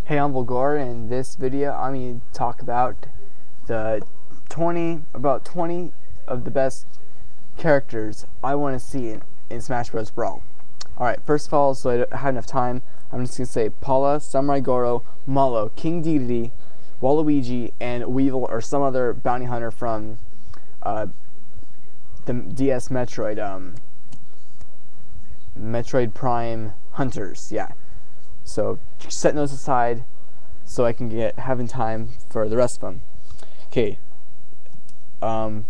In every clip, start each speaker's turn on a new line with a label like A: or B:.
A: Hey, I'm Vulgar, and in this video I'm going to talk about about 20 of the best characters I want to see in Smash Bros. Brawl. Alright, first of all, so I don't have enough time, I'm just going to say Paula, Samurai Goro, Malo, King Dedede, Waluigi, and Weevil, or some other bounty hunter from the DS Metroid, Metroid Prime Hunters, yeah. So setting those aside so I can having time for the rest of them. Okay. Number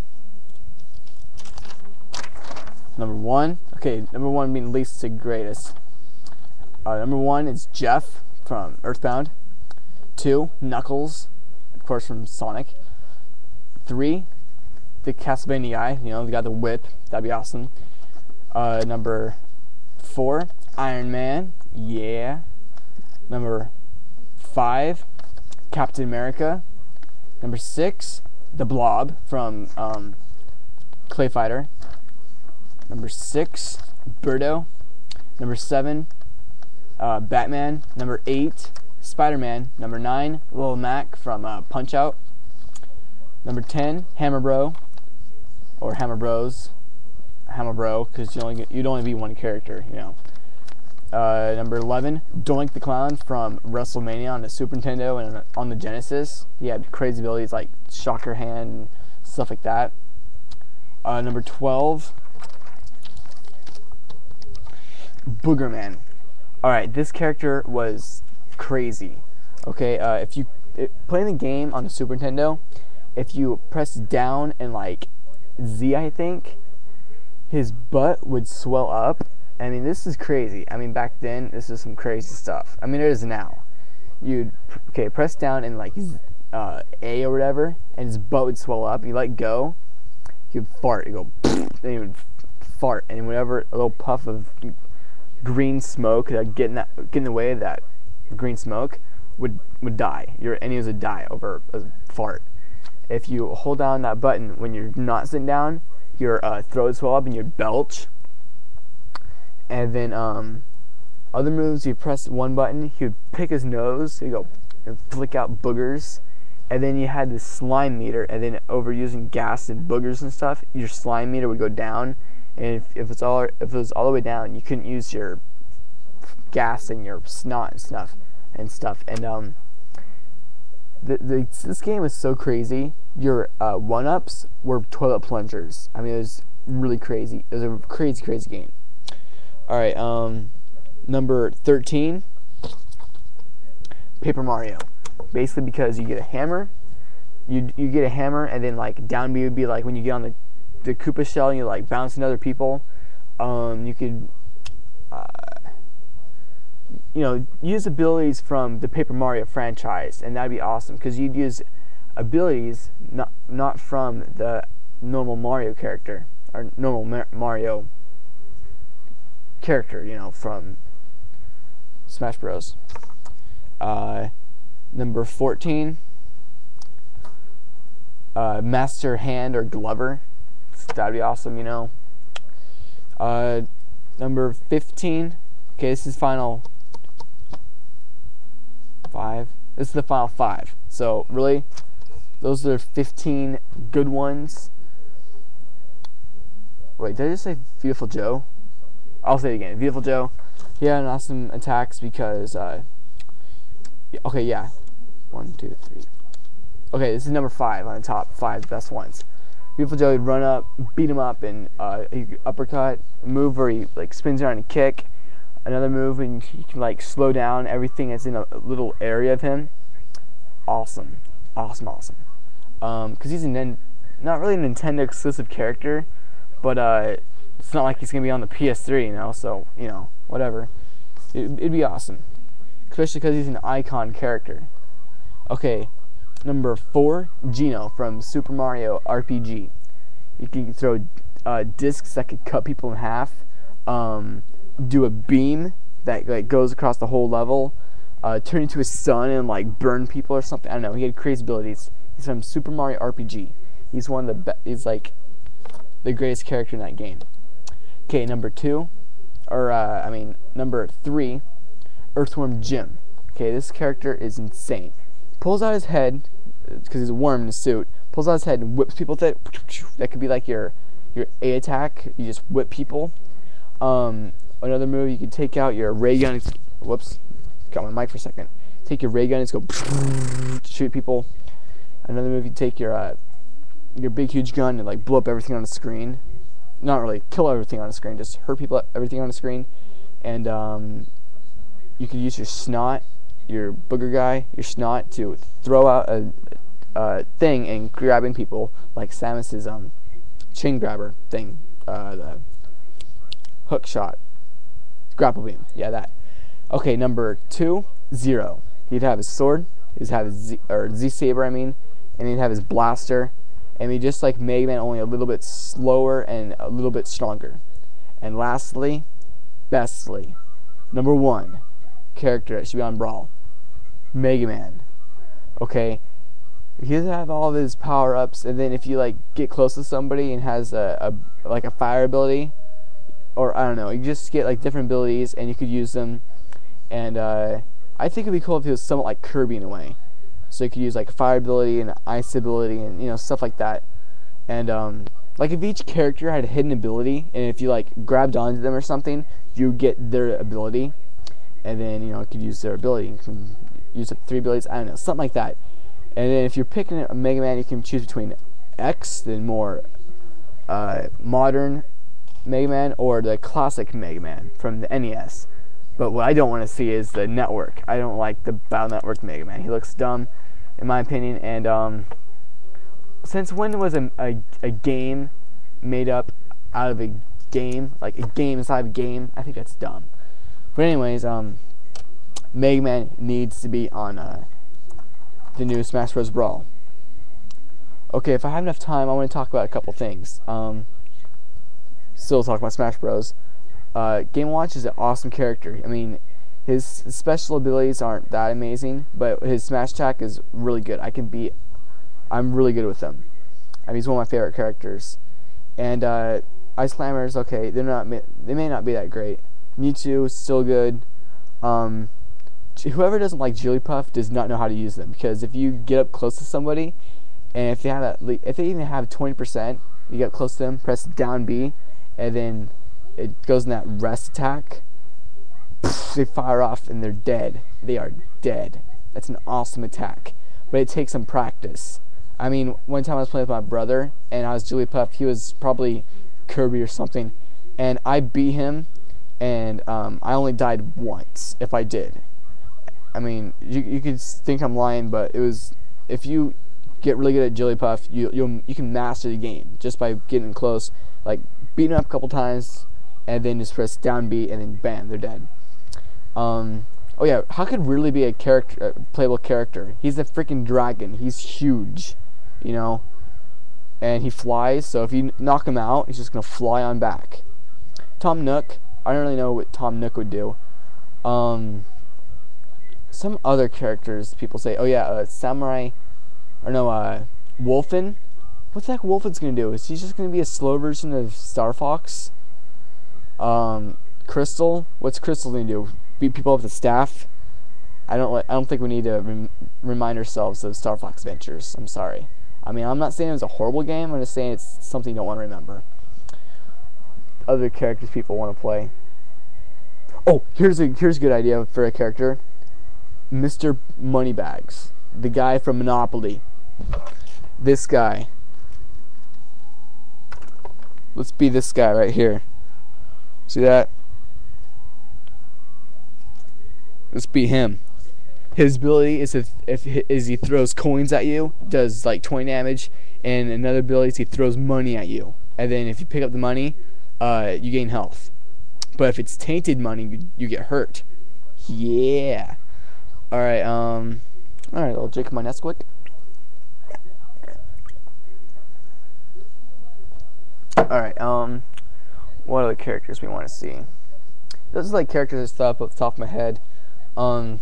A: one being least to greatest. Number one is Jeff from Earthbound. 2, Knuckles, of course, from Sonic. 3, the Castlevania guy, you know, the guy with the whip. That'd be awesome. Number 4, Iron Man. Yeah. Number 5, Captain America. Number 6, the Blob from Clay Fighter. Number 6, Birdo. Number 7, Batman. Number 8, Spider-Man. Number 9, Lil Mac from Punch Out. Number 10, Hammer Bro, or Hammer Bros. Hammer Bro, because you'd only be one character, you know. Number 11, Doink the Clown from WrestleMania on the Super Nintendo and on the Genesis. He had crazy abilities like Shocker Hand and stuff like that. Number 12, Booger Man. Alright, this character was crazy. Okay, if you playing the game on the Super Nintendo, if you press down and like Z, I think, his butt would swell up. I mean, this is crazy. I mean, back then, this is some crazy stuff. I mean, it is now. You'd, press down and like A or whatever, and his butt would swell up. You let go, he would fart. You go, then he would fart, and whenever a little puff of green smoke that get in the way of that green smoke would die. Your enemies would die over a fart. If you hold down that button when you're not sitting down, your throat would swell up and you'd belch. And then other moves, you press one button, he would pick his nose, he'd go and flick out boogers. And then you had this slime meter, and then over using gas and boogers and stuff, your slime meter would go down. And if it was all the way down, you couldn't use your gas and your snot and stuff. And this game was so crazy. Your one-ups were toilet plungers. I mean, it was really crazy. It was a crazy game. Alright, number 13, Paper Mario. Basically because you get a hammer, you get a hammer, and then like down B would be like when you get on the Koopa shell and you like bounce into other people. You could use abilities from the Paper Mario franchise, and that'd be awesome because you'd use abilities not from the normal Mario character, or normal Mario character, you know, from Smash Bros. Number 14, Master Hand or Glover. That'd be awesome, you know. Number 15. Okay, this is final 5. This is the final 5. So really, those are 15 good ones. Wait, did I just say Beautiful Joe? I'll say it again. Beautiful Joe. He had an awesome attacks because, okay, yeah. 1, 2, 3. Okay, this is number 5 on the top 5 best ones. Beautiful Joe would run up, beat him up, and he uppercut. A move where he like spins around and kick. Another move and he can like slow down everything that's in a little area of him. Awesome. Because he's not really a Nintendo exclusive character, but it's not like he's gonna be on the PS3, you know. So whatever. It'd be awesome, especially because he's an icon character. Okay, number 4, Geno from Super Mario RPG. You can throw discs that could cut people in half. Do a beam that like goes across the whole level. Turn into a sun and like burn people or something. I don't know. He had crazy abilities. He's from Super Mario RPG. He's one of the he's like the greatest character in that game. Okay, number 3, Earthworm Jim. Okay, this character is insane. Pulls out his head, because he's a worm in a suit. Pulls out his head and whips people with it. That could be like your A attack. You just whip people. Another move, you can take out your ray gun. Whoops, got my mic for a second. Take your ray gun and just go shoot people. Another move, you take your big huge gun and like blow up everything on the screen. Not really kill everything on the screen, just hurt people, everything on the screen. And you can use your snot, your booger guy, your snot to throw out a thing and grabbing people, like Samus's chain grabber thing, the hook shot, grapple beam, yeah, that. Okay, number 2, Zero. He'd have his sword, he'd have his Z saber, I mean, and he'd have his blaster, and he'd just like Mega Man, only a little bit slower and a little bit stronger. And lastly, bestly, number 1 character that should be on Brawl, Mega Man. Okay, he doesn't have all of his power-ups, and then if you like get close to somebody and has like a fire ability, or I don't know, you just get like different abilities and you could use them. And I think it'd be cool if he was somewhat like Kirby in a way, so you could use like a fire ability and ice ability and stuff like that. And like if each character had a hidden ability, and if you like grabbed onto them or something, you get their ability, and then you could use their ability. You can use up 3 abilities, I don't know, something like that. And then if you're picking a Mega Man, you can choose between X, the more modern Mega Man, or the classic Mega Man from the NES. But what I don't want to see is the network. I don't like the Battle Network Mega Man. He looks dumb, in my opinion. And since when was a game made up out of a game, like a game inside of a game? I think that's dumb. But anyways, Mega Man needs to be on the new Smash Bros. Brawl. Okay, if I have enough time, I want to talk about a couple things. Still talk about Smash Bros. Game Watch is an awesome character. I mean, his special abilities aren't that amazing, but his smash attack is really good. I'm really good with him. I mean, he's one of my favorite characters. And Ice Climbers, okay, they may not be that great. Mewtwo, still good. Whoever doesn't like Jigglypuff does not know how to use them, because if you get up close to somebody, and if they even have 20%, you get close to them, press down B, and then it goes in that rest attack. They fire off and they're dead. They are dead. That's an awesome attack, but it takes some practice. I mean, one time I was playing with my brother, and I was Jigglypuff. He was probably Kirby or something, and I beat him, and I only died once, if I did. I mean, you could think I'm lying, but it was, if you get really good at Jigglypuff, you can master the game just by getting close, like beating him up a couple times, and then just press down B, and then bam, they're dead. Oh yeah, how could really be a playable character? He's a freaking dragon. He's huge, and he flies. So if you knock him out, he's just gonna fly on back. Tom Nook. I don't really know what Tom Nook would do. Some other characters people say, oh yeah, Samurai, or no, Wolfen. What the heck Wolfen's gonna do? Is he just gonna be a slow version of Star Fox? Crystal. What's Crystal gonna do? Beat people up with a staff? I don't think we need to remind ourselves of Star Fox Adventures. I'm sorry. I mean, I'm not saying it was a horrible game. I'm just saying it's something you don't want to remember. Other characters people want to play. Oh, here's a good idea for a character. Mr. Moneybags, the guy from Monopoly. This guy. Let's be this guy right here. See that? Let's be him. His ability is if he throws coins at you, does like 20 damage, and another ability is he throws money at you, and then if you pick up the money, you gain health. But if it's tainted money, you get hurt. Yeah. All right. I'll drink my Nesquik. All right. What other characters we want to see? Those are like characters I just thought off the top of my head. Let's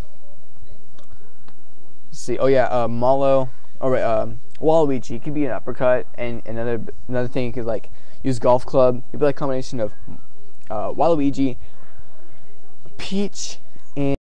A: see. Oh yeah, Mallow. All right, Waluigi could be an uppercut, and another thing you could like use golf club. It'd be like a combination of Waluigi, Peach,